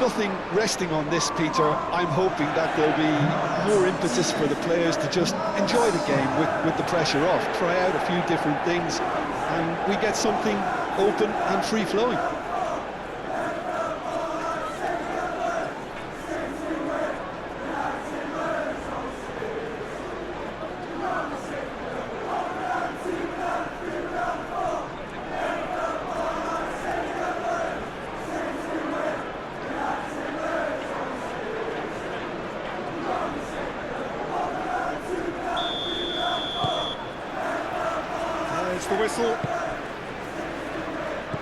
nothing resting on this, Peter. I'm hoping that there'll be more impetus for the players to just enjoy the game with the pressure off, try out a few different things, and we get something open and free-flowing. The whistle.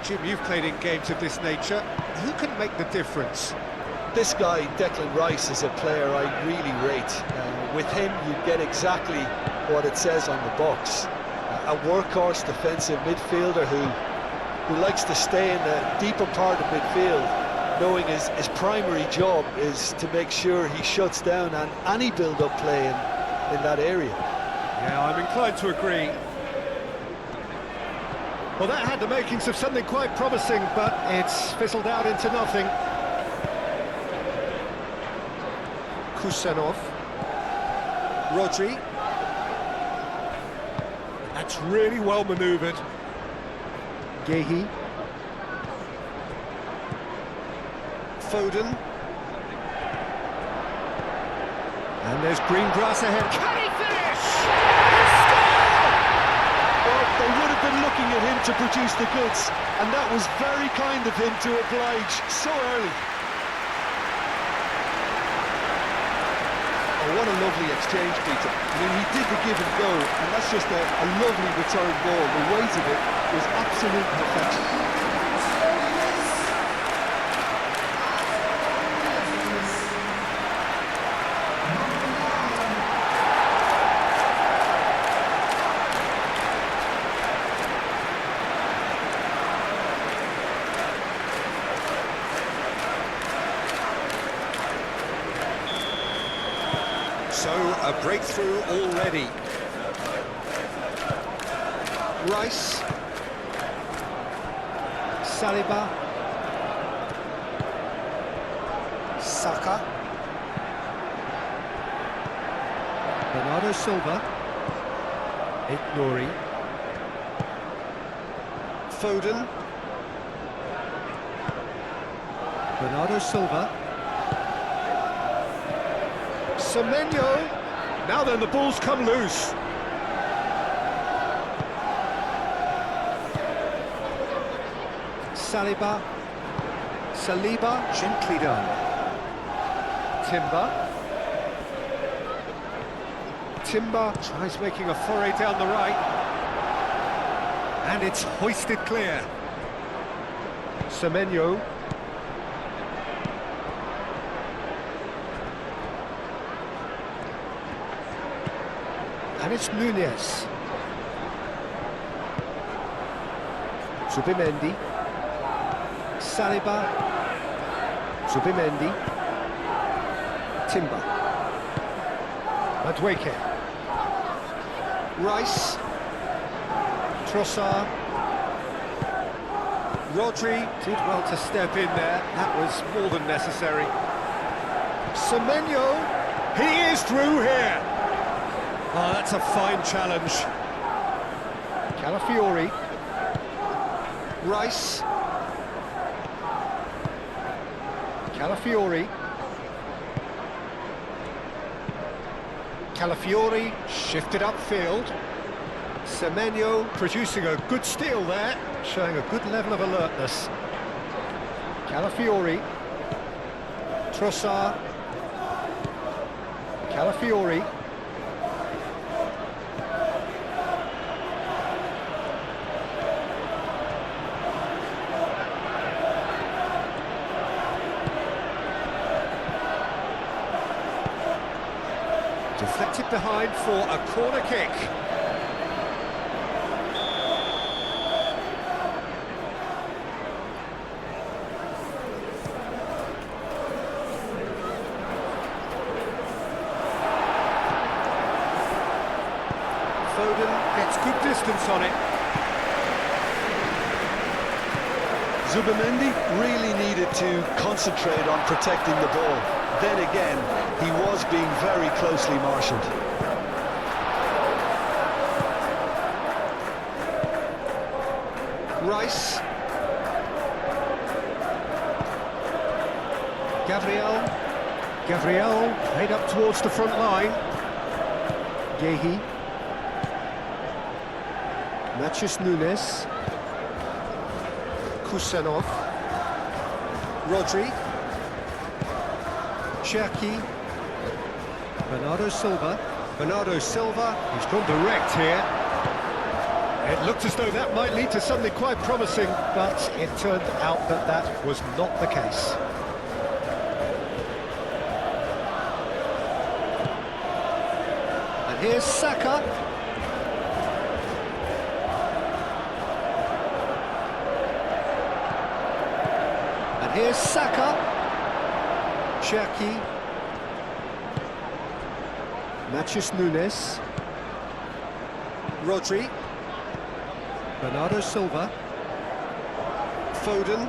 Jim, you've played in games of this nature. Who can make the difference? This guy, Declan Rice, is a player I really rate. With him, you get exactly what it says on the box. A workhorse defensive midfielder who likes to stay in the deeper part of midfield, knowing his primary job is to make sure he shuts down any build-up play in that area. Yeah, I'm inclined to agree. Well, that had the makings of something quite promising, but it's fizzled out into nothing. Kusanov. Rodri. That's really well manoeuvred. Gehi. Foden. And there's green grass ahead. Can he finish? They would have been looking at him to produce the goods, and that was very kind of him to oblige so early. Oh, what a lovely exchange, Peter. I mean, he did the give and go, and that's just a lovely return ball. The weight of it was absolute perfection. So, a breakthrough already. Rice. Saliba. Saka. Bernardo Silva. Ignori. Foden. Bernardo Silva. Semenyo. Now then, the ball's come loose. Saliba. Gently done. Timber tries making a foray down the right. And it's hoisted clear. Semenyo. And it's Nunez. Zubimendi. Saliba. Zubimendi. Timber. Madueke. Rice. Trossard. Rodri did well to step in there. That was more than necessary. Semenyo. He is through here. Oh, that's a fine challenge. Calafiori. Rice. Calafiori. Calafiori shifted upfield. Semenyo producing a good steal there, showing a good level of alertness. Calafiori. Trossard. Calafiori. Deflected behind for a corner kick. Foden gets good distance on it. Zubimendi really needed to concentrate on protecting the ball. Then again, he was being very closely marshalled. Rice. Gabriel made up towards the front line. Gehi. Mathias Nunes. Kusanov. Rodri. Cherki. Bernardo Silva. He's gone direct here. It looked as though that might lead to something quite promising, but it turned out that that was not the case. And here's Saka. And here's Saka. Cherki. Mathias Nunes. Rodri. Bernardo Silva. Foden.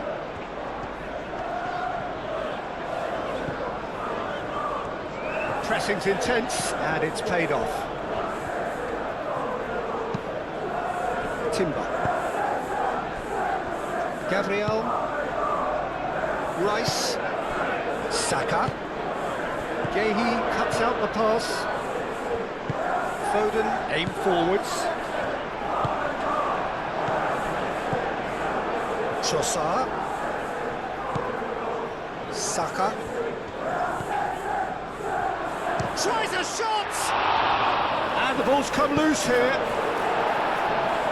Pressing's intense, and it's paid off. Timber. Gabriel. Rice. Saka. Gehi cuts out the pass. Foden aim forwards. Trossard. Saka. Tries a shot! And the ball's come loose here.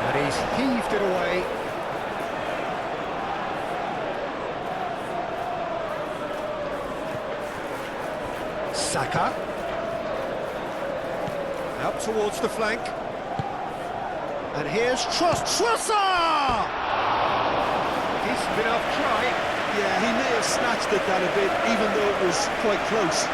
And he's heaved it away. Saka. Out towards the flank. And here's Trossard! Decent enough try. Yeah, he may have snatched at that a bit, even though it was quite close.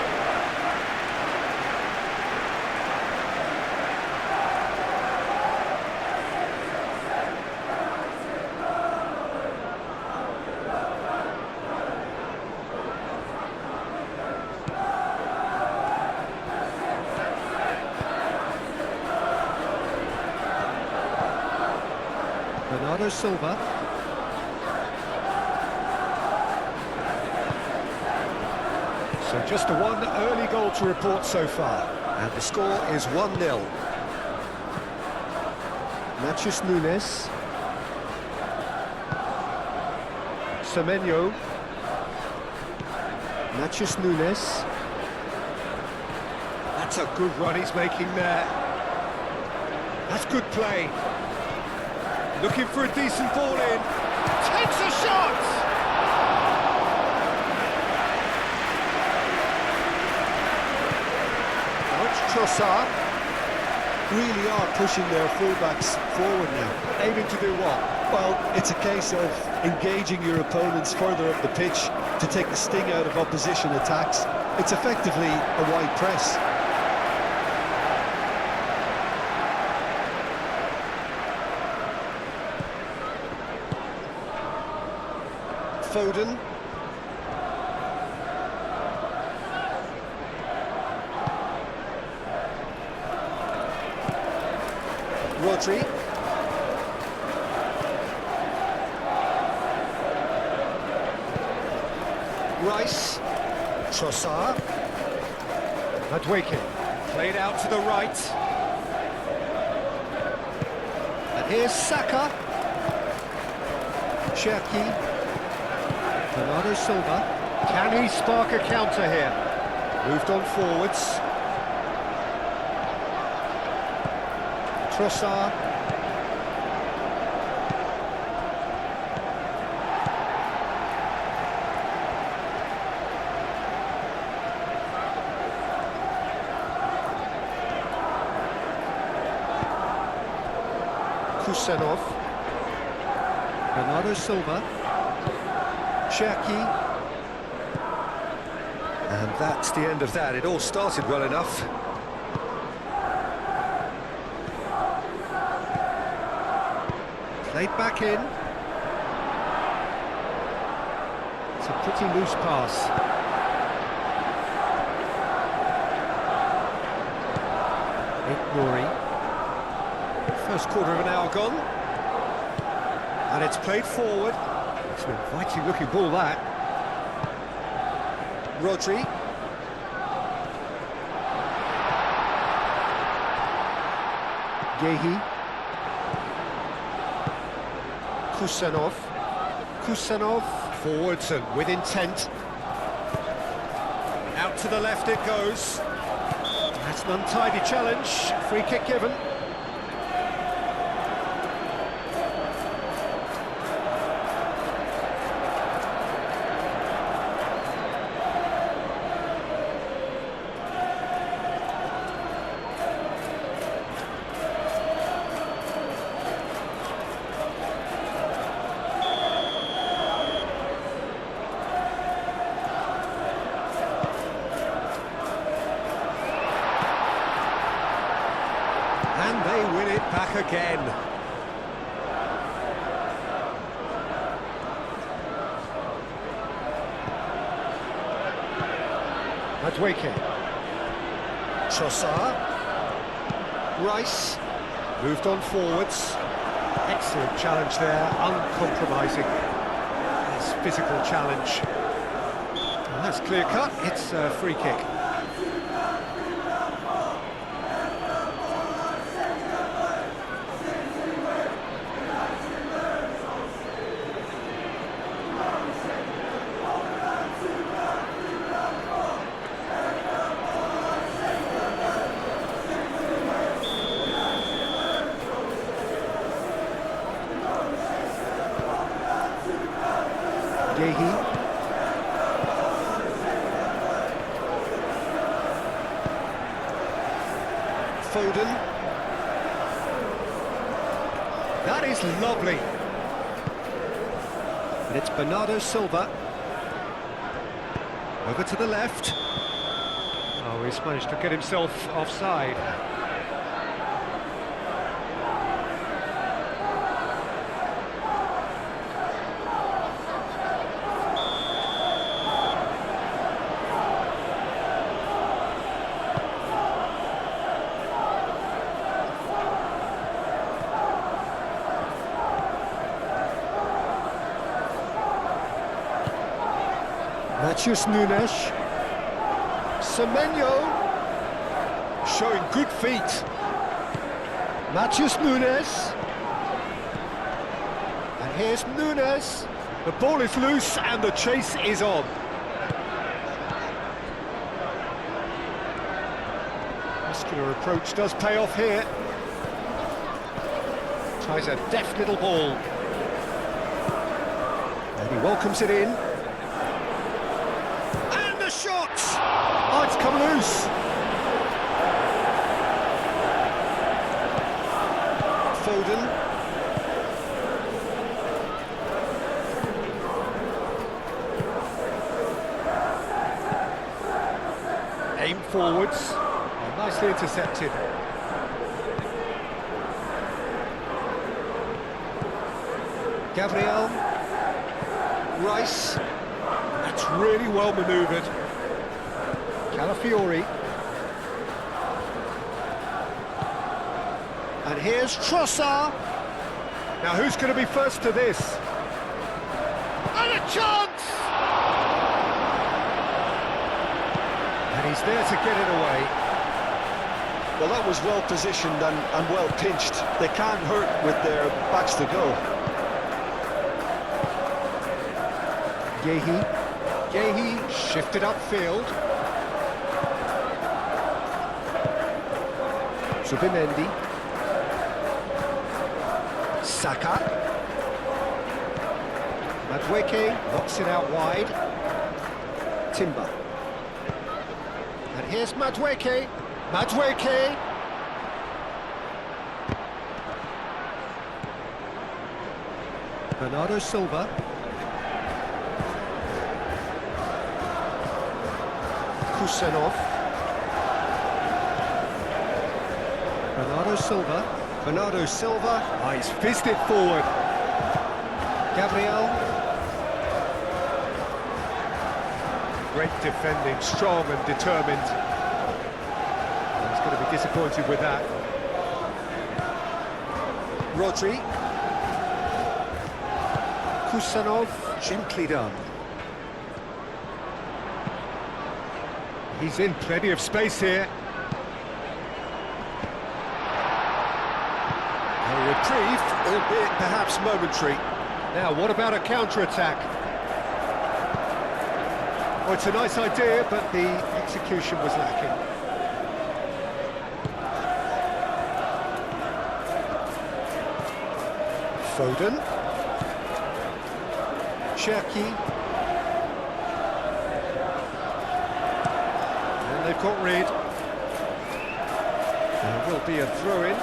Bernardo Silva. So just the one early goal to report so far. And the score is 1-0. Mathias Nunes. Semenyo. Mathias Nunes. That's a good run he's making there. That's good play. Looking for a decent ball in. Takes a shot! Trossard. Really are pushing their fullbacks forward now. Aiming to do what? Well, it's a case of engaging your opponents further up the pitch to take the sting out of opposition attacks. It's effectively a wide press. Foden. Rodri. Rice. Trossard. Madueke. Played out to the right. And here's Saka. Cherki. Bernardo Silva. Can he spark a counter here? Moved on forwards. Trossard. Kusanov. Bernardo Silva. Cherki. And that's the end of that. It all started well enough. Played back in. a pretty loose pass. Nori. First quarter of an hour gone. And it's played forward. It's an inviting looking ball, that. Rodri. Gehi. Kusanov. Kusanov forwards and with intent. Out to the left it goes. That's an untidy challenge. Free kick given. And they win it back again. Madueke. Trossard. Rice. Moved on forwards. Excellent challenge there, uncompromising. Nice physical challenge. And that's clear cut, it's a free kick. Gehi. Foden. That is lovely. And it's Bernardo Silva. Over to the left. Oh, he's managed to get himself offside. Matheus Nunes. Semenyo showing good feet. Matheus Nunes. And here's Nunes. The ball is loose and the chase is on. Muscular approach does pay off here. Tries a deft little ball. And he welcomes it in. Oh, it's come loose. Foden. Aim forwards. Oh, nicely intercepted. Gabriel. Rice. That's really well manoeuvred. Calafiori. And here's Trossard. Now who's going to be first to this? And a chance! And he's there to get it away. Well, that was well positioned and well pinched. They can't hurt with their backs to go. Gehi shifted upfield. Subimendi. Saka. Madueke knocks it out wide. Timber. And here's Madueke. Madueke. Bernardo Silva. Kusanov. Bernardo Silva. Oh, he's fizzed it forward. Gabriel. Great defending, strong and determined. He's going to be disappointed with that. Rodri. Kusanov, gently done. He's in plenty of space here. A reprieve, albeit perhaps momentary. Now, what about a counter-attack? Oh, it's a nice idea, but the execution was lacking. Foden. Cherki. And they've got rid. There will be a throw-in.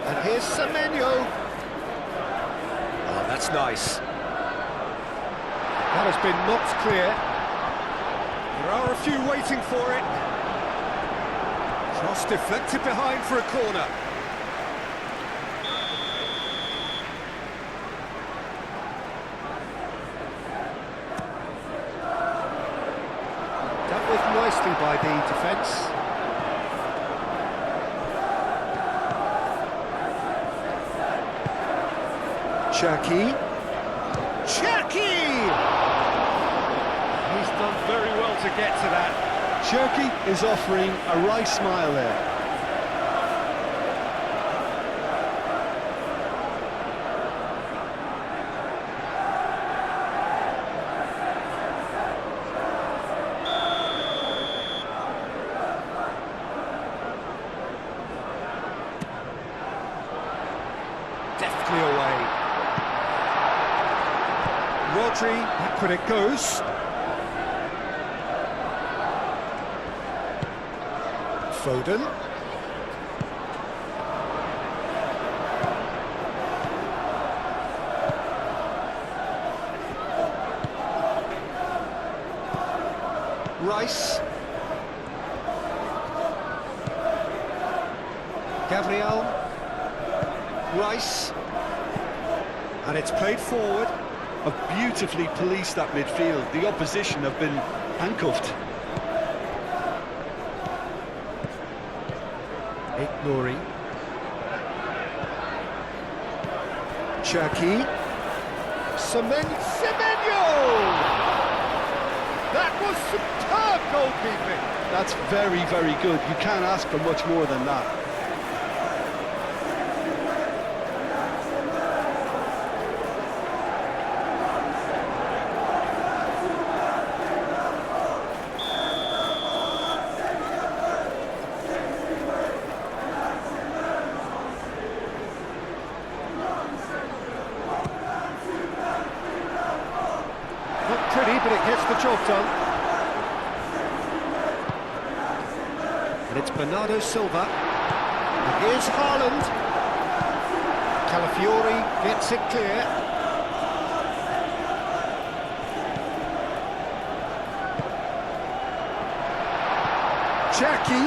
And here's Semenyo. Oh, that's nice. That has been knocked clear. There are a few waiting for it. Cross deflected behind for a corner. Dealt with nicely by the defence. Cherki. He's done very well to get to that. Cherki is offering a wry smile there. Deftly away. Rodri, back when it goes. Foden. Rice. Gabriel. Rice. And it's played forward. Have beautifully policed that midfield. The opposition have been handcuffed. Nuri. Cherki. Semenyo! That was superb goalkeeping. That's very, very good. You can't ask for much more than that. Pretty, but it gets the job done. And it's Bernardo Silva. And here's Haaland. Calafiori gets it clear. Cherki.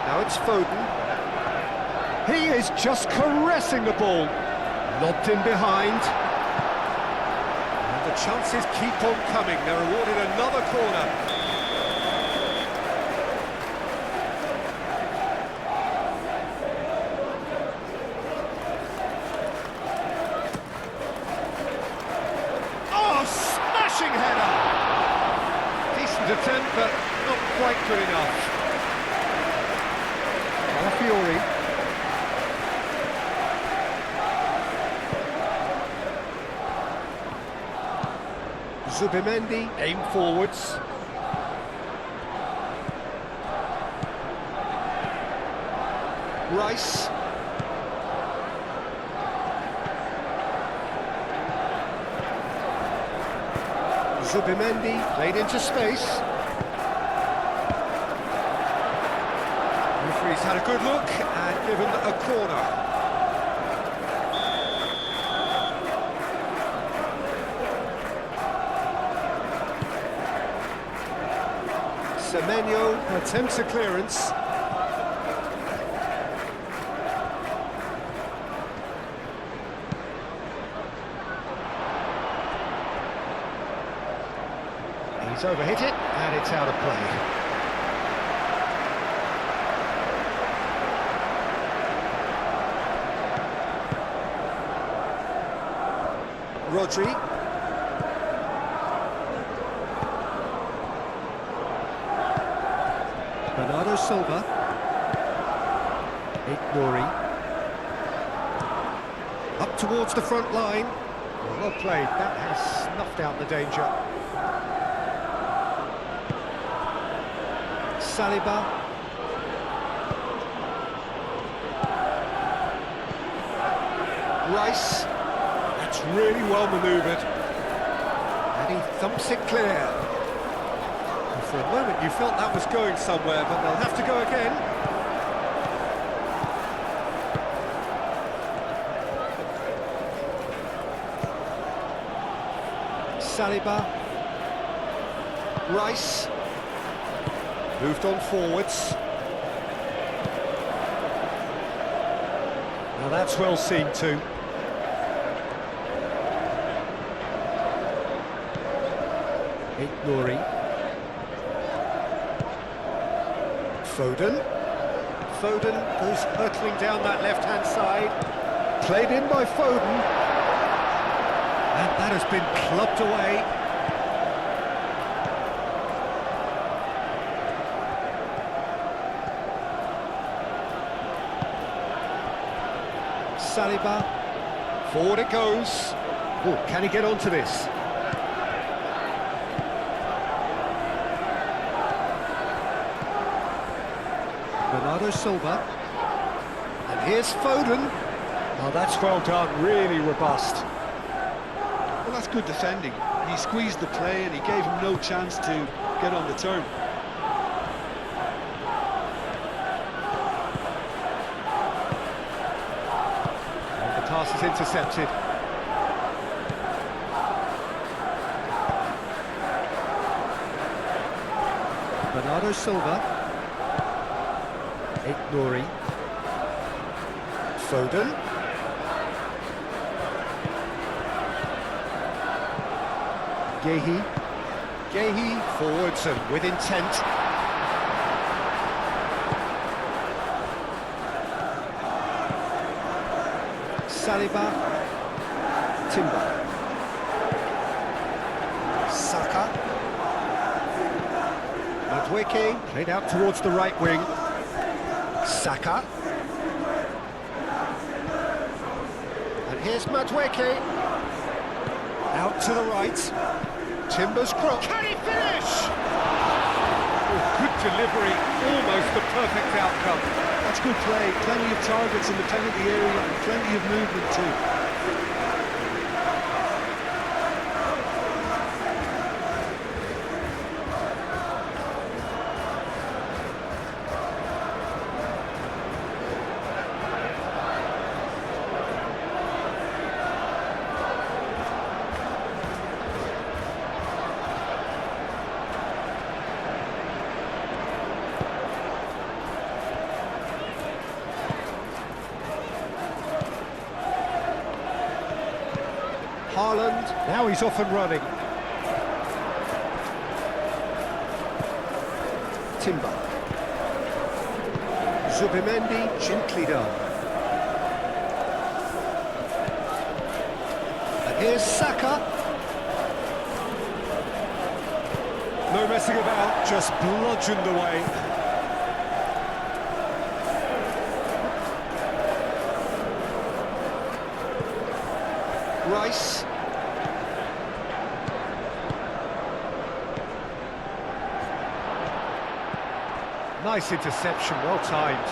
Now it's Foden. He is just caressing the ball. Lobbed in behind. The chances keep on coming. They're awarded another corner. Oh, smashing header! Decent attempt, but not quite good enough. Calafiori. Zubimendi, aim forwards. Rice. Zubimendi, played into space. Referee's had a good look and given a corner. Semenyo attempts a clearance. He's overhit it, and it's out of play. Rodri. Bernardo Silva. Nori. Up towards the front line. Well played, that has snuffed out the danger. Saliba. Rice. That's really well manoeuvred. And he thumps it clear. And for a moment you felt that was going somewhere, but they'll have to go again. Saliba. Rice. Moved on forwards. Now that's well seen too. Nori. Foden. Foden goes hurtling down that left-hand side. Played in by Foden. And that has been clubbed away. Saliba. Forward it goes. Oh, can he get onto this? Bernardo Silva. And here's Foden. Oh, that's well done, really robust. Well, that's good defending. He squeezed the play and he gave him no chance to get on the turn. And the pass is intercepted. Bernardo Silva. Nori. Foden. Gehi forwards and with intent. Saliba. Timber. Saka. Madueke played out towards the right wing. Saka. And here's Madueke. Out to the right. Timber's cross. Can he finish? Oh, good delivery. Almost the perfect outcome. That's good play. Plenty of targets in the penalty area and plenty of movement too. Haaland, now he's off and running. Timber. Zubimendi, gently done. And here's Saka. No messing about, just bludgeoned away. Rice. Nice interception, well timed.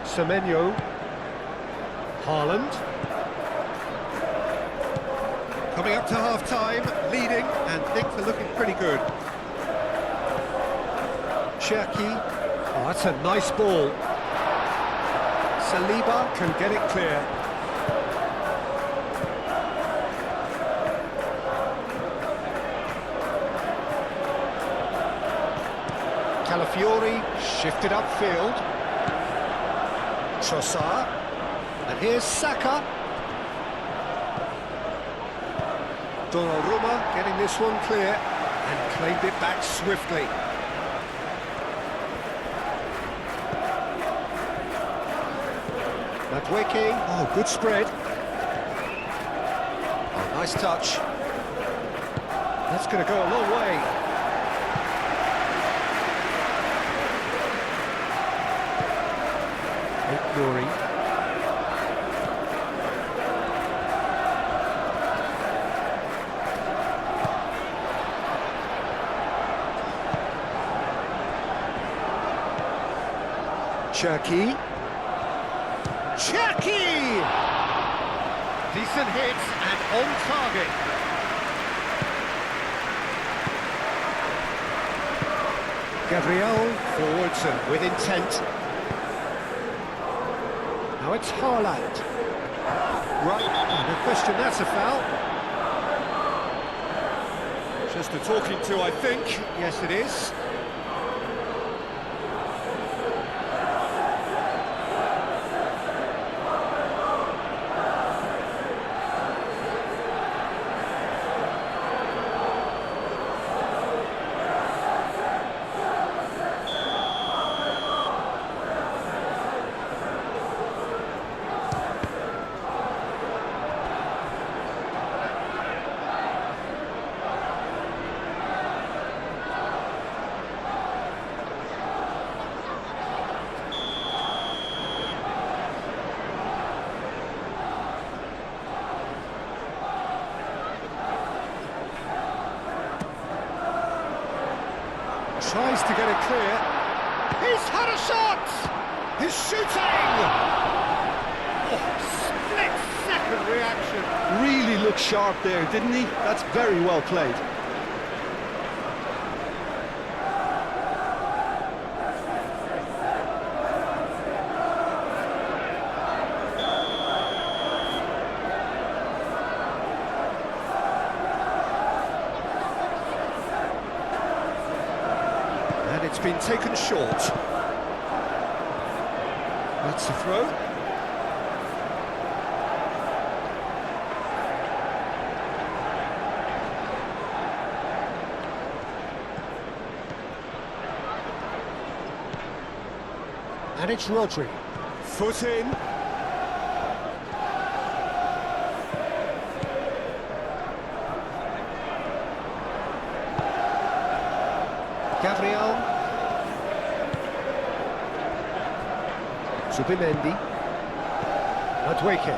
Semenyo. Haaland. Coming up to half-time, leading, and things are looking pretty good. Cherki. Oh, that's a nice ball. Saliba can get it clear. Calafiori shifted upfield. Trossard. And here's Saka. Donnarumma getting this one clear and claimed it back swiftly. Madueke, oh, good spread. Oh, nice touch. That's going to go a long way. Nuri. Cherki. Decent hit and on target. Gabriel forwards and with intent. Now it's Haaland. Right, no question that's a foul. Just a talking to, I think. Yes, it is. Tries to get it clear. He's had a shot! He's shooting! Oh, split-second reaction. Really looked sharp there, didn't he? That's very well played. It's been taken short. That's the throw. And it's Rodri. Foot in. Gabriel. Zubimendi. Madueke.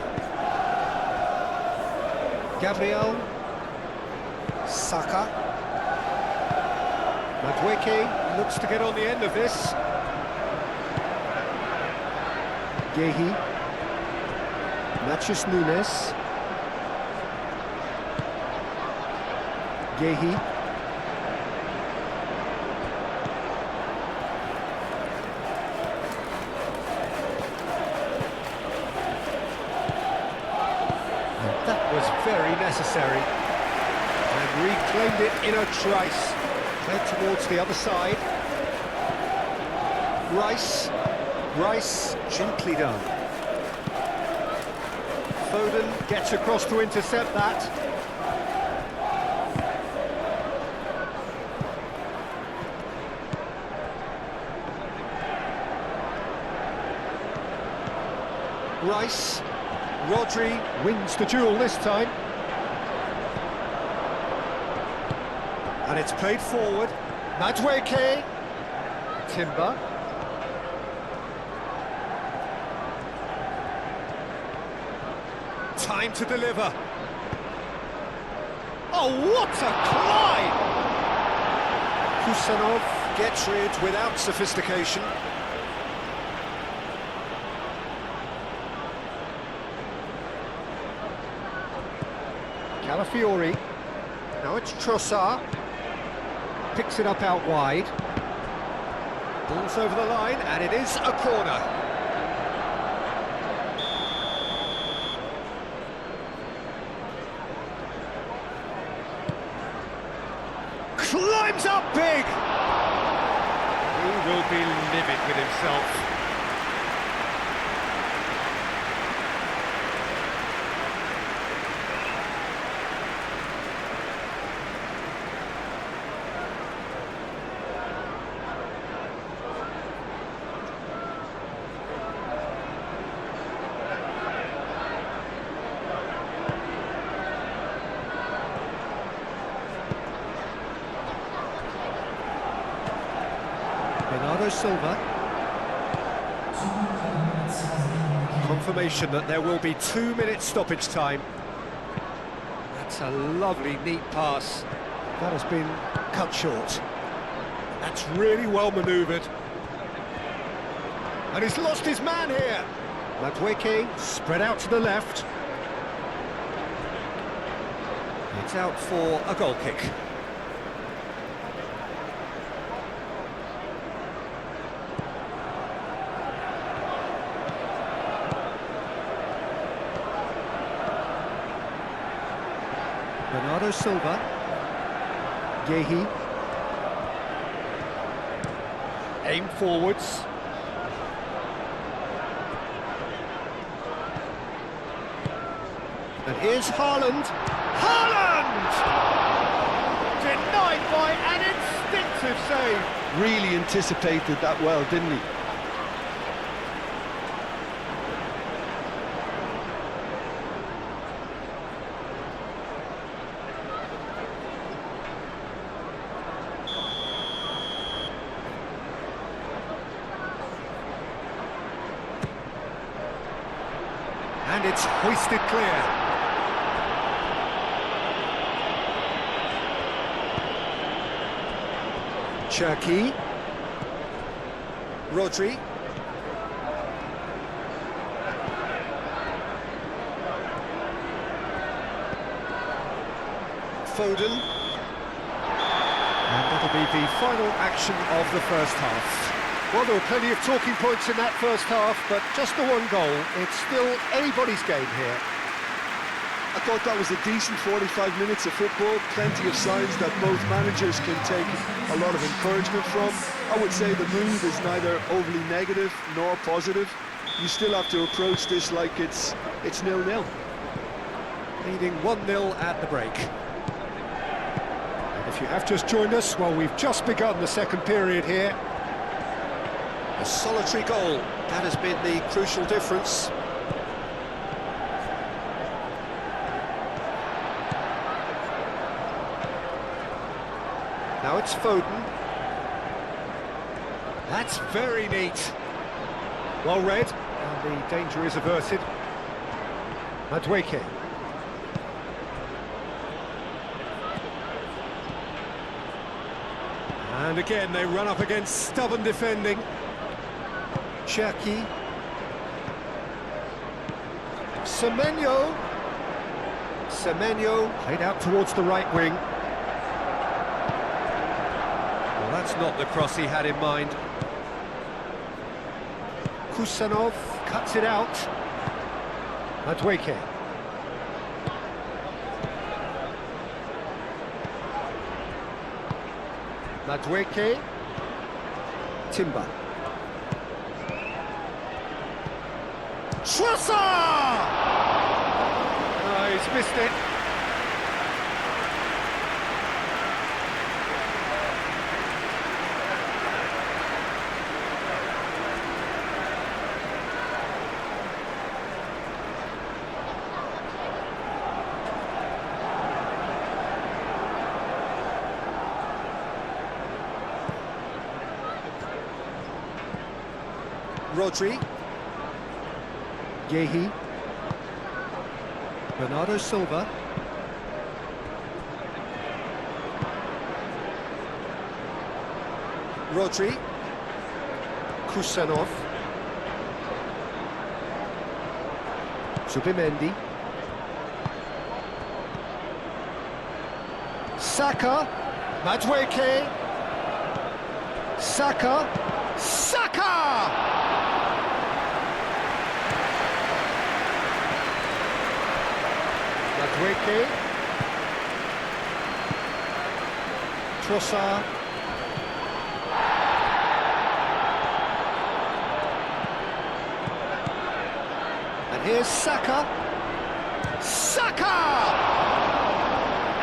Gabriel. Saka. Madueke looks to get on the end of this. Gehi. Matheus Nunes. Gehi. That was very necessary. And reclaimed it in a trice. Played towards the other side. Rice, gently done. Foden gets across to intercept that. Rice. Rodri wins the duel this time. And it's played forward. Madueke. Timber. Time to deliver. Oh, what a climb! Kusanov gets rid without sophistication. Calafiori. Now it's Trossard. Picks it up out wide. Ball's over the line, and it is a corner. Climbs up big! He will be livid with himself. Bernardo Silva. Confirmation that there will be 2 minutes stoppage time. That's a lovely, neat pass. That has been cut short. That's really well manoeuvred. And he's lost his man here. Madueke spread out to the left. It's out for a goal kick. Bernardo Silva. Yehi. Aim forwards. And here's Haaland. Haaland! Denied by an instinctive save. Really anticipated that well, didn't he? And it's hoisted clear. Cherki. Rodri. Foden. And that'll be the final action of the first half. Well, there were plenty of talking points in that first half, but just the one goal. It's still anybody's game here. I thought that was a decent 45 minutes of football, plenty of signs that both managers can take a lot of encouragement from. I would say the mood is neither overly negative nor positive. You still have to approach this like it's 0-0. Leading 1-0 at the break. And if you have just joined us, well, we've just begun the second period here. A solitary goal, that has been the crucial difference. Now it's Foden. That's very neat. Well read, and the danger is averted. Madueke. And again, they run up against stubborn defending. Cherki. Semenyo. Semenyo played out towards the right wing. Well, that's not the cross he had in mind. Kusanov cuts it out. Madueke. Madueke. Timber. Trossard! Oh, he's missed it. Rodri. Yehi. Bernardo Silva. Rodri. Kusanov. Zubimendi. Saka. Madueke. Saka. Saka! Madueke. Trossard. And here's Saka. Saka!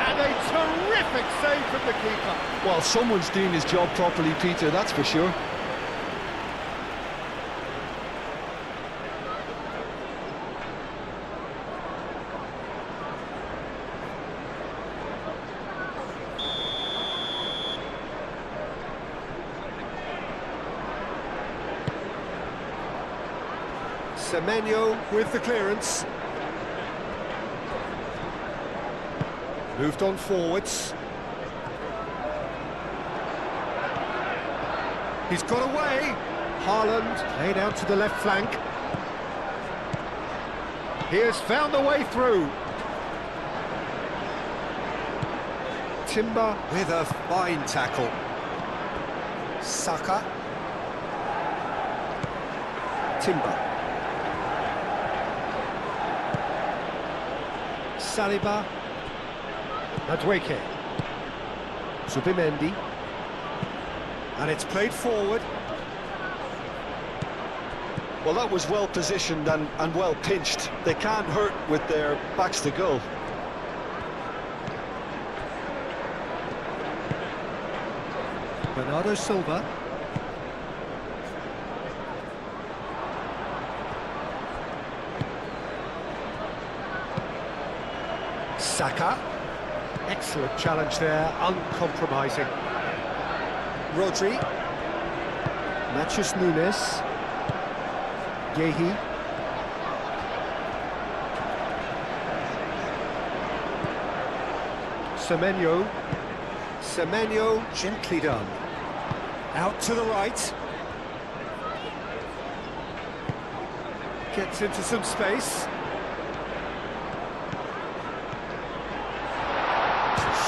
And a terrific save from the keeper. Well, someone's doing his job properly, Peter, that's for sure. Semenyo with the clearance. Moved on forwards. He's got away. Haaland laid out to the left flank. He has found the way through. Timber with a fine tackle. Saka. Timber. Saliba. Madueke. Zubimendi. And it's played forward. Well, that was well positioned and well pinched. They can't hurt with their backs to goal. Bernardo Silva. Saka. Excellent challenge there, uncompromising. Rodri. Matheus Nunes. Yehi. Semenyo. Semenyo, gently done. Out to the right. Gets into some space.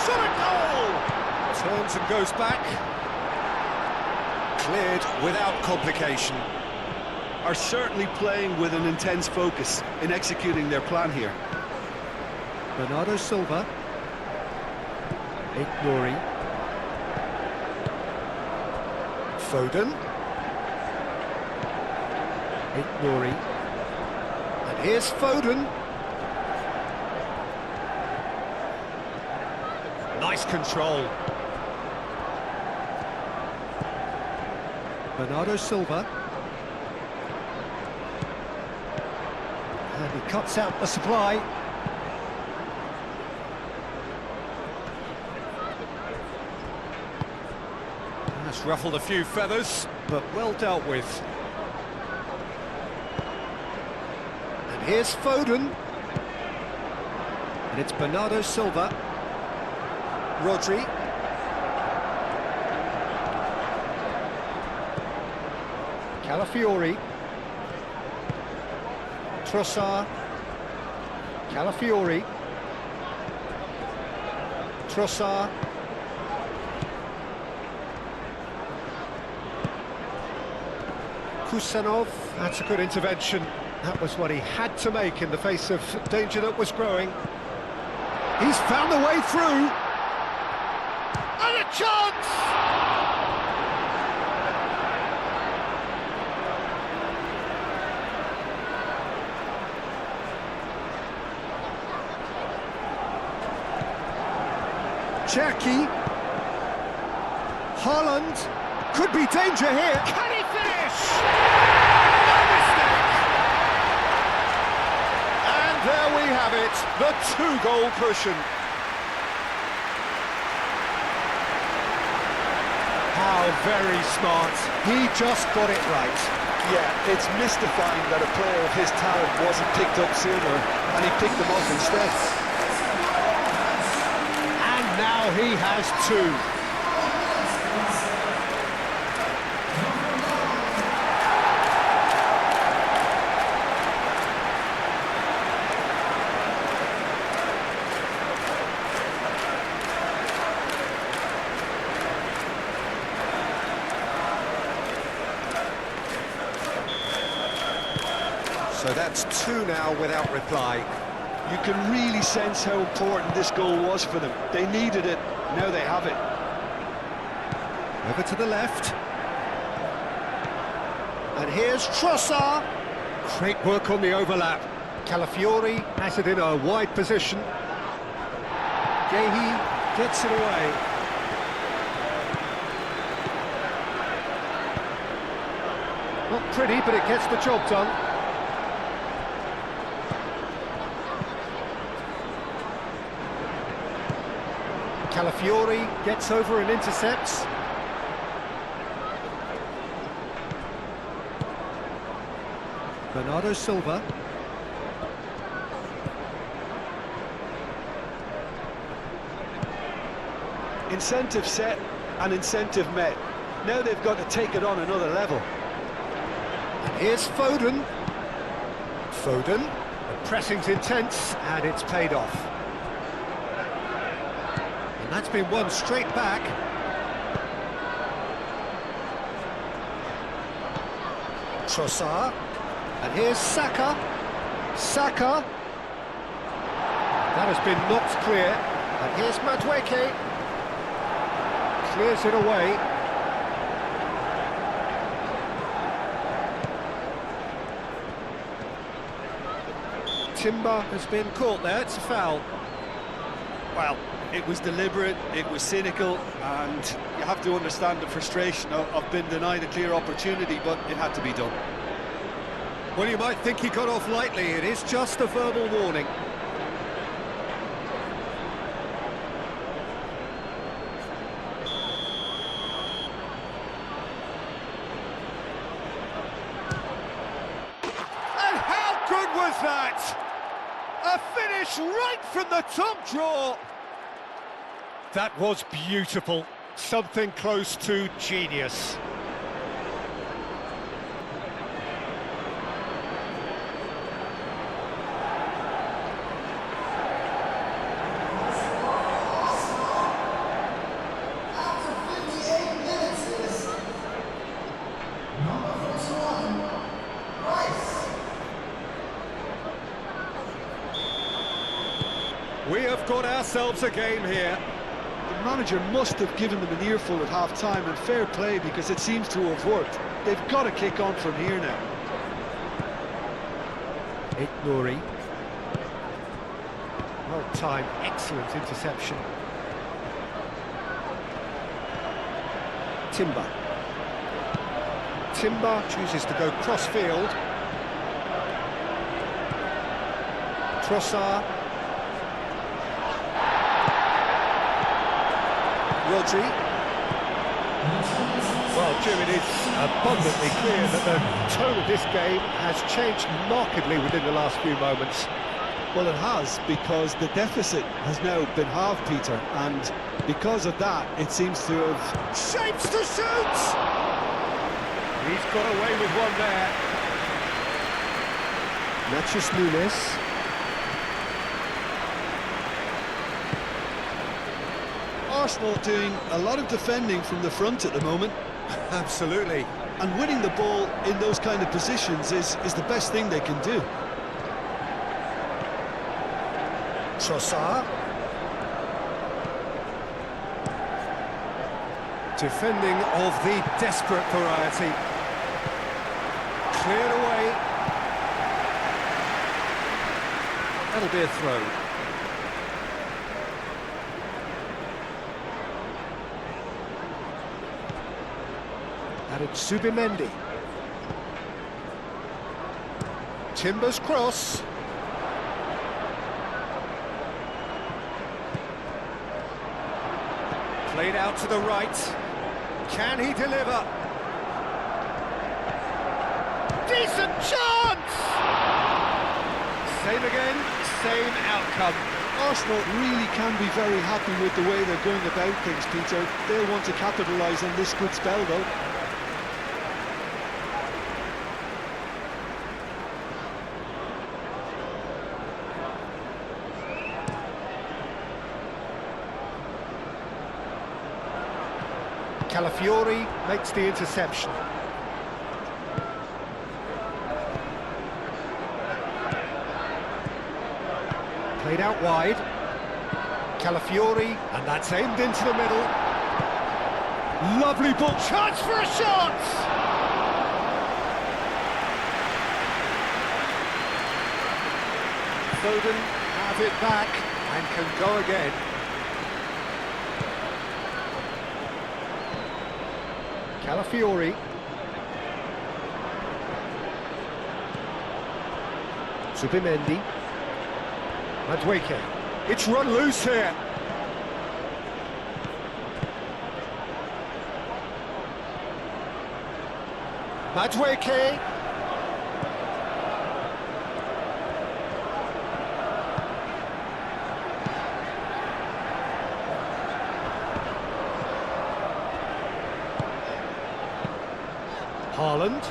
Shot a goal! Turns and goes back. Cleared without complication. Are certainly playing with an intense focus in executing their plan here. Bernardo Silva. Nuri. Foden. Nuri. And here's Foden. Nice control. Bernardo Silva. And he cuts out the supply. That's ruffled a few feathers, but well dealt with. And here's Foden. And it's Bernardo Silva. Rodri. Calafiori. Trossard. Calafiori. Trossard. Kusanov. That's a good intervention. That was what he had to make in the face of danger that was growing. He's found the way through. And a chance! Jackie. Haaland. Could be danger here. Can he finish? No mistake! And there we have it, the two-goal cushion. How very smart. He just got it right. Yeah, it's mystifying that a player of his talent wasn't picked up sooner, and he picked them up instead. Now he has two. So that's two now without reply. You can really sense how important this goal was for them. They needed it, now they have it. Over to the left. And here's Trossard. Great work on the overlap. Calafiori has it in a wide position. Yehi gets it away. Not pretty, but it gets the job done. Calafiori gets over and intercepts. Bernardo Silva. Incentive set and incentive met. Now they've got to take it on another level. And here's Foden. Foden. The pressing's intense and it's paid off. And that's been won straight back. Trossard. And here's Saka. Saka. That has been knocked clear. And here's Madueke. Clears it away. Timber has been caught there, it's a foul. Well, it was deliberate, it was cynical, and you have to understand the frustration of being denied a clear opportunity, but it had to be done. Well, you might think he got off lightly, it is just a verbal warning. And how good was that? A finish right from the top draw. That was beautiful. Something close to genius. We have got ourselves a game here. The manager must have given them an earful at half-time, and fair play, because it seems to have worked. They've got to kick on from here now. Nouri. Well timed, excellent interception. Timber. Timber chooses to go cross-field. Trossard. Rodri. Well, Jim, it is abundantly clear that the tone of this game has changed markedly within the last few moments. Well, it has, because the deficit has now been halved, Peter, and because of that, it seems to have... Shapes to shoot! He's got away with one there. Nachos Nunes. Arsenal doing a lot of defending from the front at the moment. Absolutely. And winning the ball in those kind of positions is the best thing they can do. Trossard. Defending of the desperate variety. Cleared away. That'll be a throw. Added Subimendi. Timber's cross. Played out to the right. Can he deliver? Decent chance! Same again, same outcome. Arsenal really can be very happy with the way they're going about things, Peter. They'll want to capitalise on this good spell, though. Calafiori makes the interception. Played out wide. Calafiori, and that's aimed into the middle. Lovely ball, chance for a shot! Foden has it back and can go again. Calafiori. Subimendi. Madueke. It's run loose here. Madueke. Haaland.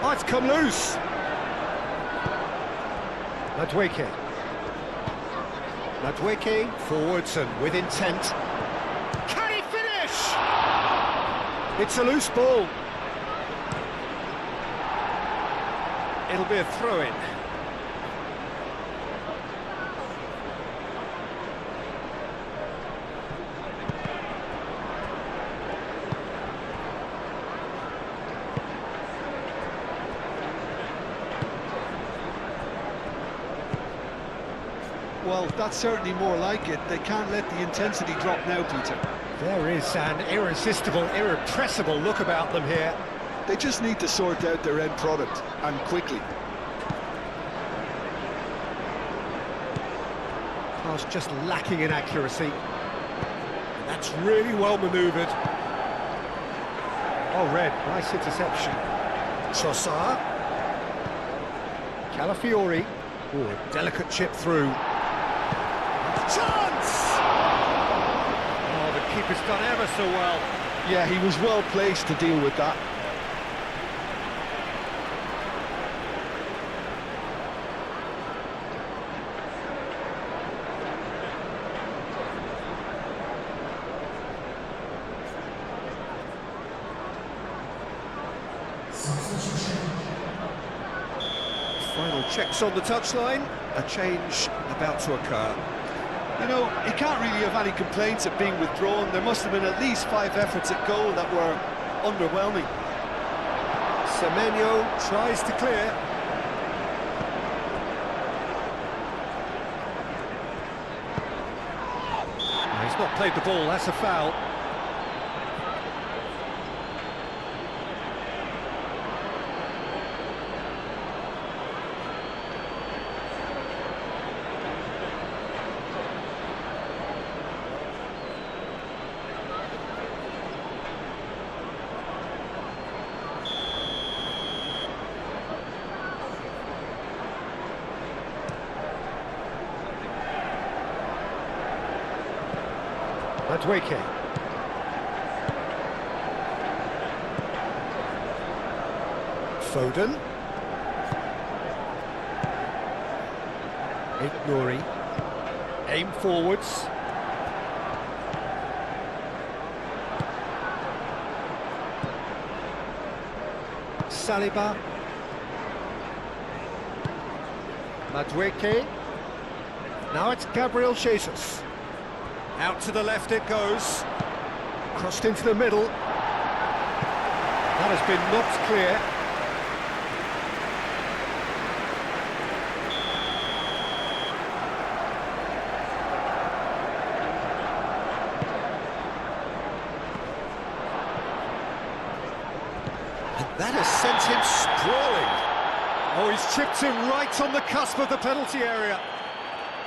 Oh, it's come loose. Madueke. Madueke forwards and with intent. Can he finish? It's a loose ball. It'll be a throw-in. Well, that's certainly more like it. They can't let the intensity drop now, Peter. There is an irresistible, irrepressible look about them here. They just need to sort out their end product, and quickly. Pass just lacking in accuracy. That's really well manoeuvred. Oh, red, nice interception. Trossard. Calafiori. Oh, a delicate chip through. Chance! Oh, the keeper's done ever so well. Yeah, he was well placed to deal with that. Final checks on the touchline. A change about to occur. You know, he can't really have any complaints at being withdrawn. There must have been at least 5 efforts at goal that were underwhelming. Semenyo tries to clear. No, he's not played the ball, that's a foul. Madueke. Foden. Nouri. Aim forwards. Saliba. Madueke. Now it's Gabriel Jesus. Out to the left it goes. Crossed into the middle. That has been knocked clear. And that has sent him sprawling. Oh, he's chipped him right on the cusp of the penalty area.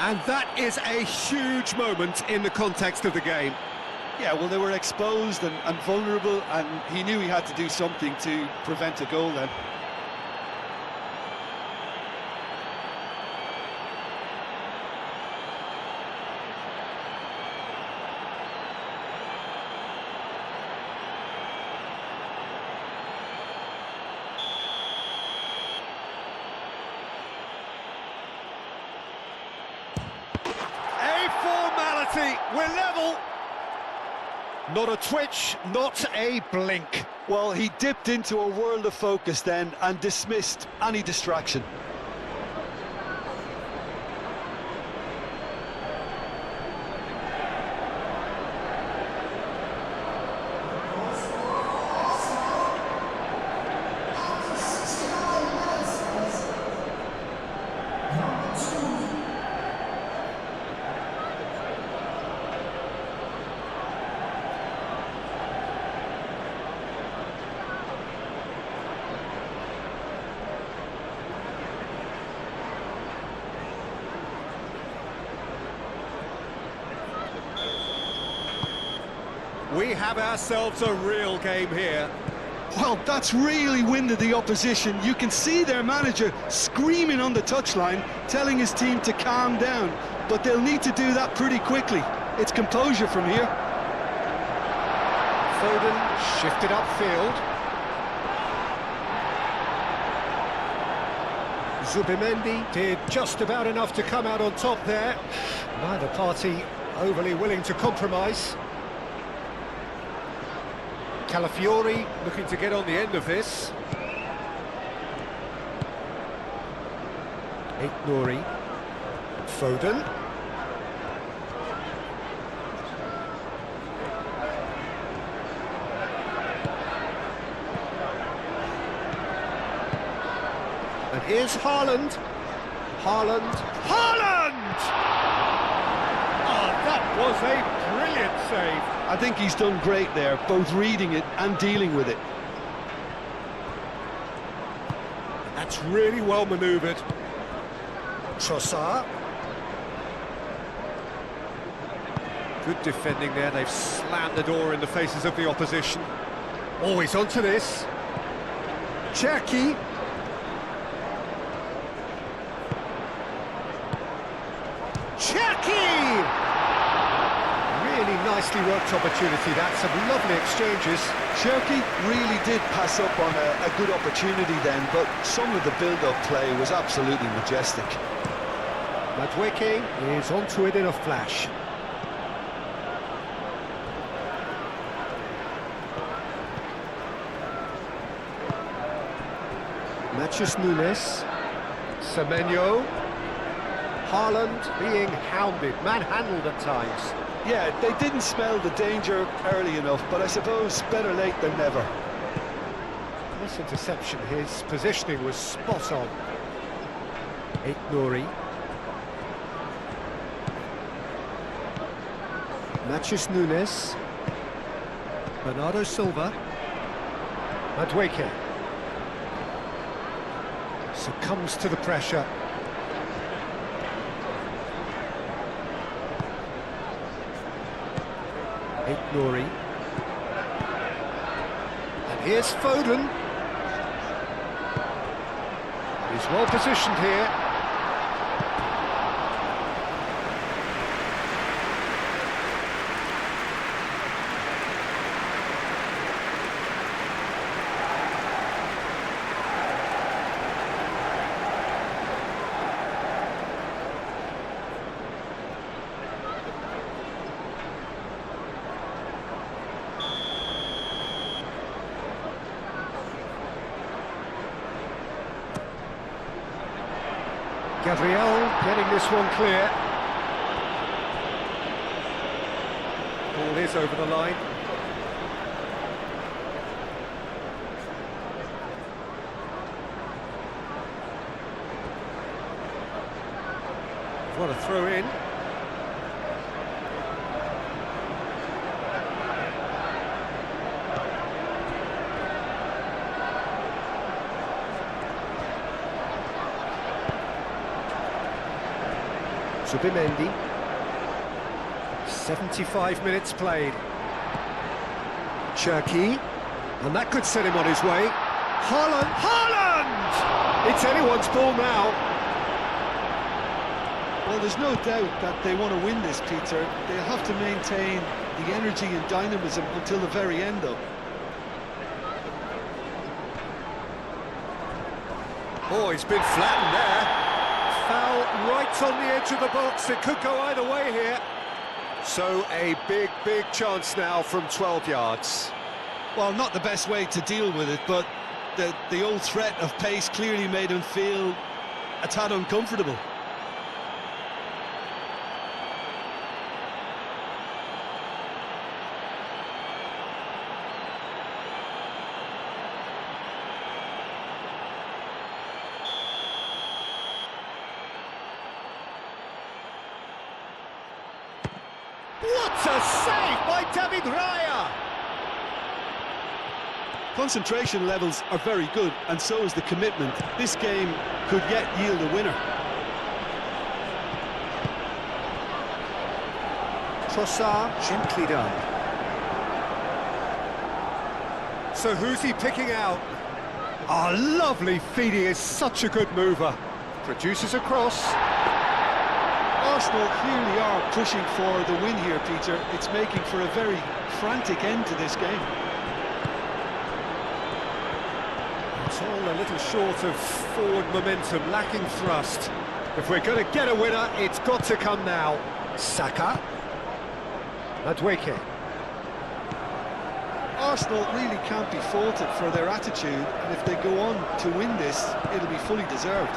And that is a huge moment in the context of the game. Yeah, well, they were exposed and vulnerable, and he knew he had to do something to prevent a goal then. We're level. Not a twitch, not a blink. Well, he dipped into a world of focus then and dismissed any distraction. We have ourselves a real game here. Well, that's really winded the opposition. You can see their manager screaming on the touchline, telling his team to calm down. But they'll need to do that pretty quickly. It's composure from here. Foden shifted upfield. Zubimendi did just about enough to come out on top there. Neither party overly willing to compromise. Calafiori looking to get on the end of this. Nouri. Foden. And here's Haaland. Haaland. Oh, that was a brilliant save. I think he's done great there, both reading it and dealing with it. That's really well manoeuvred. Trossard. Good defending there, they've slammed the door in the faces of the opposition. Always onto this. Cherki. Really nicely worked opportunity, that's some lovely exchanges. Cherki really did pass up on a good opportunity then, but some of the build-up play was absolutely majestic. Madueke is onto it in a flash. Matheus Nunes. Semenyo. Haaland being hounded, manhandled at times. Yeah, they didn't smell the danger early enough, but I suppose better late than never. This interception, his positioning was spot on. Nouri. Matheus Nunes. Bernardo Silva. Madueke. Succumbs to the pressure. Nouri. And here's Foden. He's well positioned here. Gabriel getting this one clear. Ball is over the line. What a throw in. Zubimendi. 75 minutes played. Cherki. And that could set him on his way. Haaland! It's anyone's ball now. Well, there's no doubt that they want to win this, Peter. They'll have to maintain the energy and dynamism until the very end, though. Oh, he's been flattened there. Foul right on the edge of the box. It could go either way here. So a big chance now from 12 yards. Well, not the best way to deal with it, but the old threat of pace clearly made him feel a tad uncomfortable. What a save by David Raya! Concentration levels are very good, and so is the commitment. This game could yet yield a winner. Trossard, gently done. So who's he picking out? Oh, lovely feed, he is such a good mover. Produces a cross. Arsenal clearly are pushing for the win here, Peter. It's making for a very frantic end to this game. It's all a little short of forward momentum, lacking thrust. If we're going to get a winner, it's got to come now. Saka. Madueke. Arsenal really can't be faulted for their attitude, and if they go on to win this, it'll be fully deserved.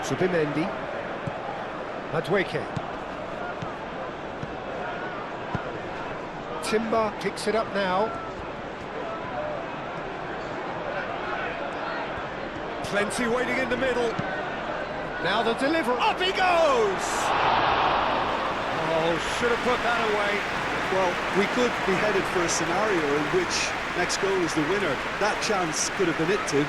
Subimendi. Madueke. Timber picks it up now. Plenty waiting in the middle. Now the delivery. Up he goes! Oh, should have put that away. Well, we could be headed for a scenario in which next goal is the winner. That chance could have been it too.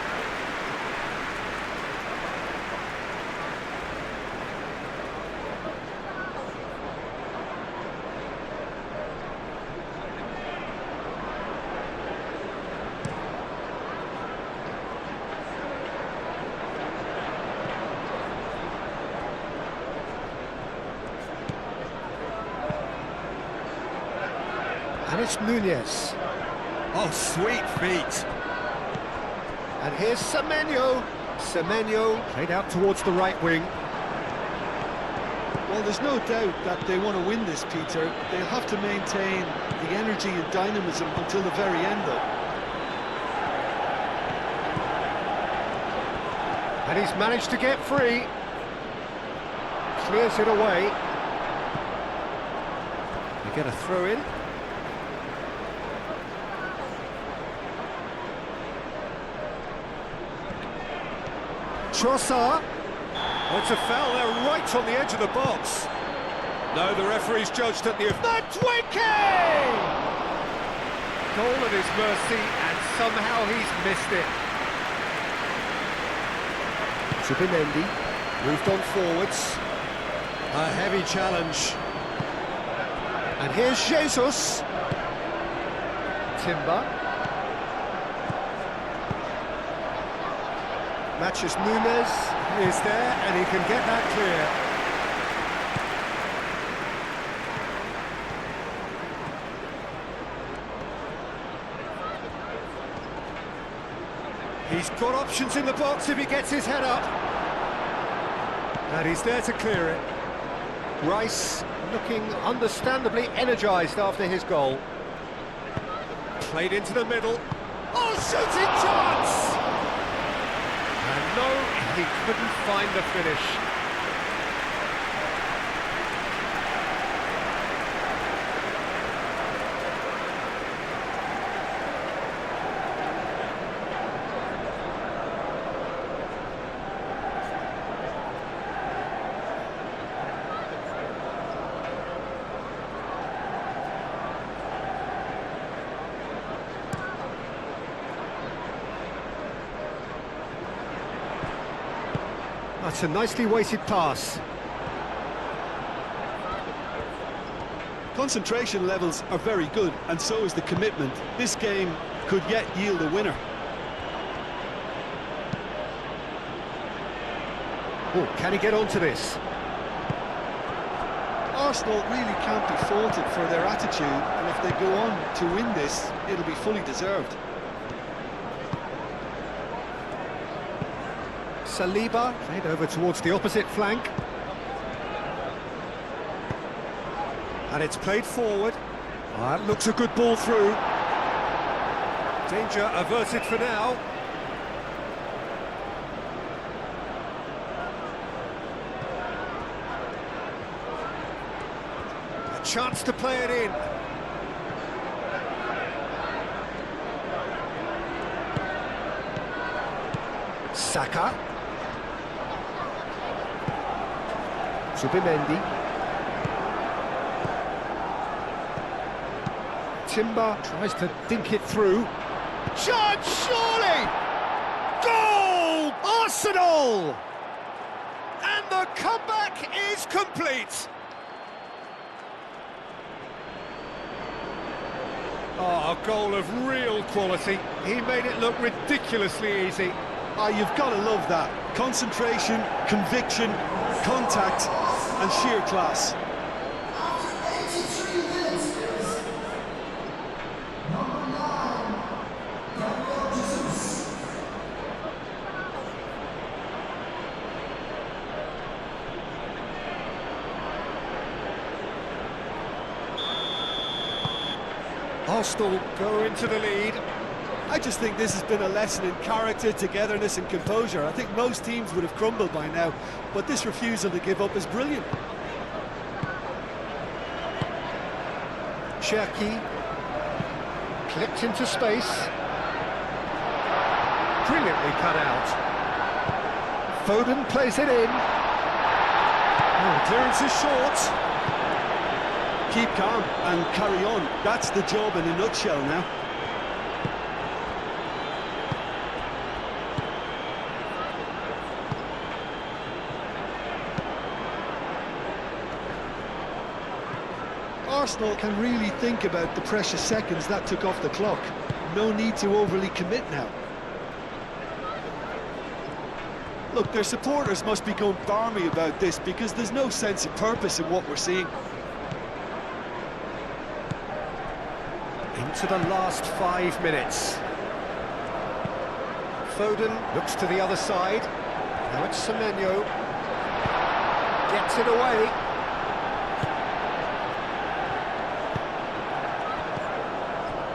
And it's Nunez. Oh, sweet feet. And here's Semenyo. Semenyo played out towards the right wing. Well, there's no doubt that they want to win this, Peter. They'll have to maintain the energy and dynamism until the very end, though. And he's managed to get free. Clears it away. They get a throw in. Trossard. Oh, it's a foul there, right on the edge of the box. No, the referee's judged at the... Madueke! Goal at his mercy, and somehow he's missed it. Subimendi moved on forwards. A heavy challenge. And here's Jesus. Timber. Matches Nunez is there, and he can get that clear. He's got options in the box if he gets his head up. And he's there to clear it. Rice looking understandably energised after his goal. Played into the middle. Oh, shooting chance! And no, he couldn't find the finish. That's a nicely weighted pass. Concentration levels are very good, and so is the commitment. This game could yet yield a winner. Oh, can he get onto this? Arsenal really can't be faulted for their attitude, and if they go on to win this, it'll be fully deserved. Saliba played over towards the opposite flank. And it's played forward. Oh, that looks a good ball through. Danger averted for now. A chance to play it in. Saka. Subimendi. Timber tries to dink it through. Chance, surely! Goal! Arsenal! And the comeback is complete. Oh, a goal of real quality. He made it look ridiculously easy. Ah, you've got to love that. Concentration, conviction, contact, and sheer class. Arsenal go into the lead. I just think this has been a lesson in character, togetherness and composure. I think most teams would have crumbled by now, but this refusal to give up is brilliant. Cherki clipped into space. Brilliantly cut out. Foden plays it in. Oh, clearance is short. Keep calm and carry on. That's the job in a nutshell now. Arsenal can really think about the precious seconds that took off the clock. No need to overly commit now. Look, their supporters must be going barmy about this because there's no sense of purpose in what we're seeing. Into the last 5 minutes. Foden looks to the other side. Now it's Semenyo. Gets it away.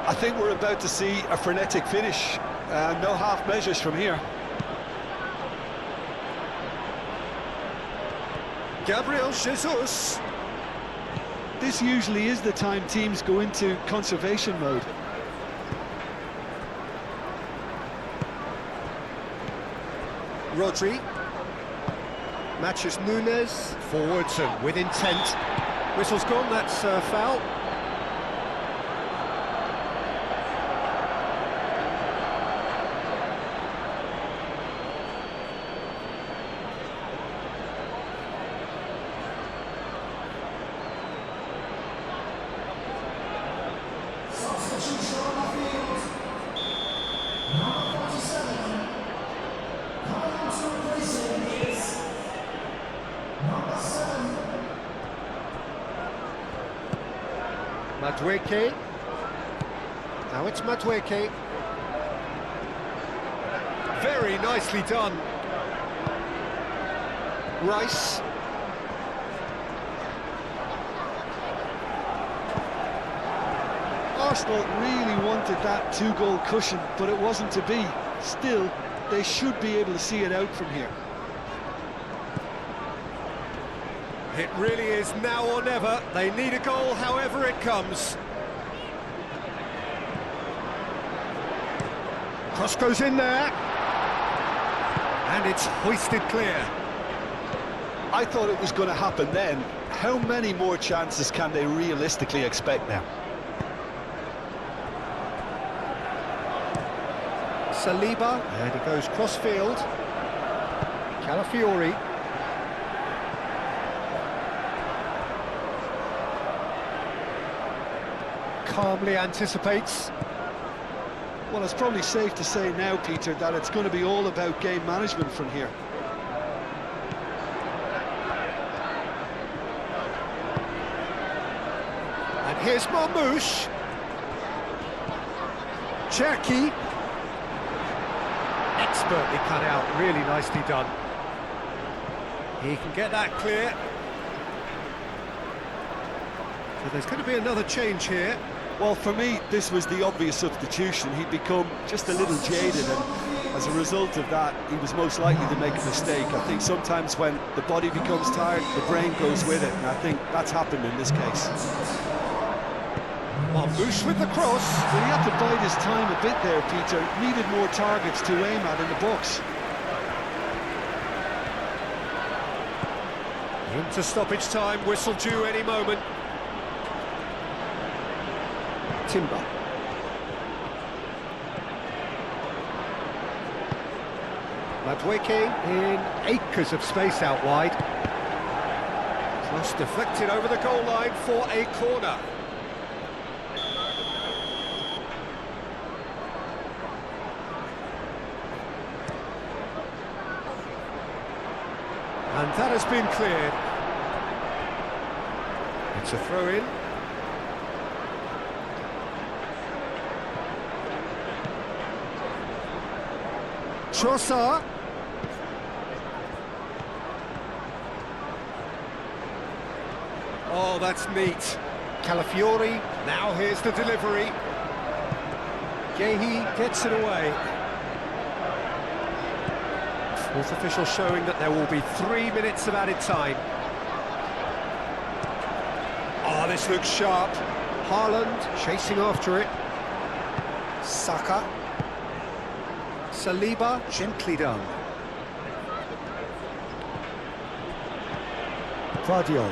I think we're about to see a frenetic finish. No half measures from here. Gabriel Jesus. This usually is the time teams go into conservation mode. Rodri. Matches Nunes. Forwards and with intent. Whistle's gone, that's foul. Madueke. Now it's Madueke. Very nicely done. Rice. Arsenal really wanted that two-goal cushion, but it wasn't to be. Still, they should be able to see it out from here. It really is now or never. They need a goal however it comes. Cross goes in there. And it's hoisted clear. I thought it was going to happen then. How many more chances can they realistically expect now? Saliba, and he goes cross-field. Calafiori. Calmly anticipates. Well, it's probably safe to say now, Peter, that it's going to be all about game management from here. And here's Marmoush. Cherki. Expertly cut out, really nicely done. He can get that clear. So there's going to be another change here. Well, for me, this was the obvious substitution. He'd become just a little jaded, and as a result of that, he was most likely to make a mistake. I think sometimes when the body becomes tired, the brain goes with it, and I think that's happened in this case. Marmoush with the cross. Well, he had to bide his time a bit there, Peter. Needed more targets to aim at in the box. Into stoppage time, whistle due any moment. Timber. Madueke in acres of space out wide. Cross deflected over the goal line for a corner. And that has been cleared. It's a throw-in. Trossard. Oh, that's neat. Calafiori, now here's the delivery. Gehi gets it away. Fourth official showing that there will be 3 minutes of added time. Oh, this looks sharp. Haaland chasing after it. Saka. Saliba, gently done. Vardio.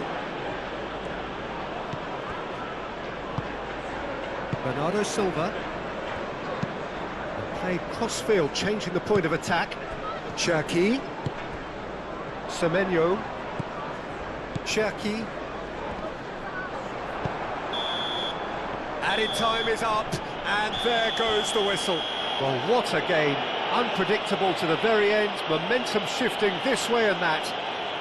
Bernardo Silva. And played cross-field, changing the point of attack. Cherki. Semenyo. Cherki. Added time is up, and there goes the whistle. Well, what a game. Unpredictable to the very end, momentum shifting this way and that.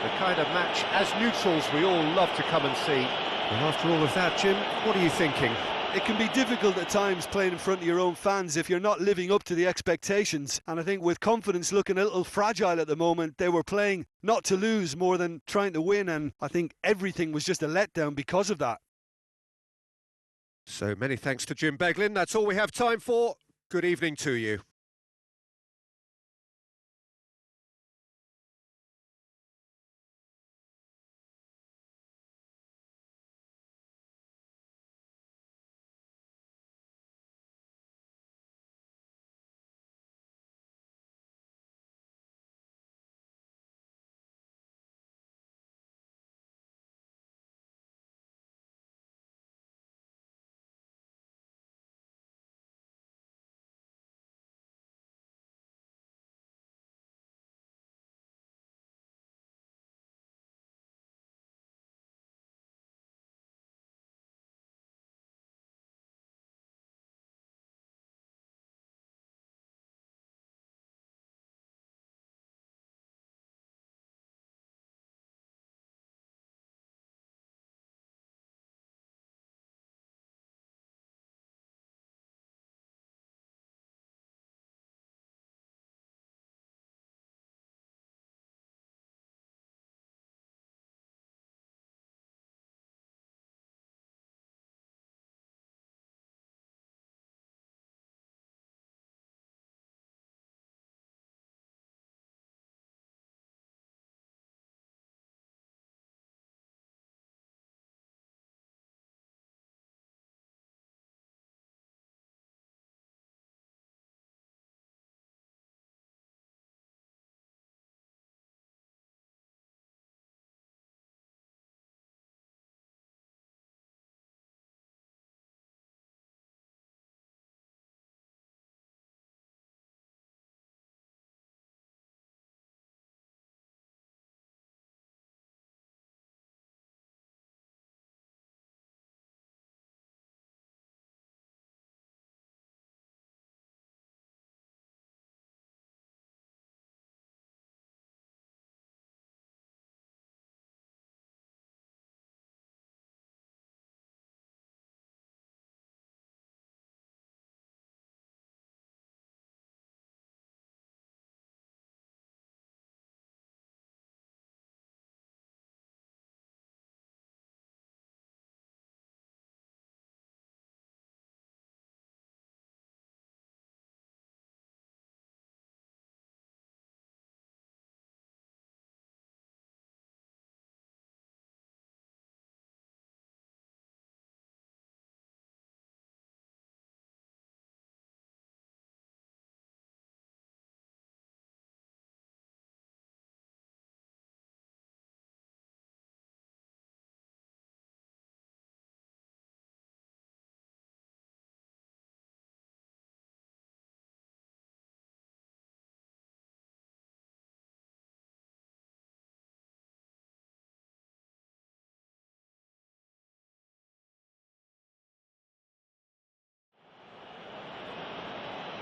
The kind of match, as neutrals, we all love to come and see. And after all of that, Jim, what are you thinking? It can be difficult at times playing in front of your own fans if you're not living up to the expectations. And I think with confidence looking a little fragile at the moment, they were playing not to lose more than trying to win. And I think everything was just a letdown because of that. So many thanks to Jim Beglin. That's all we have time for. Good evening to you.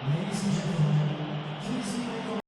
Ladies and gentlemen,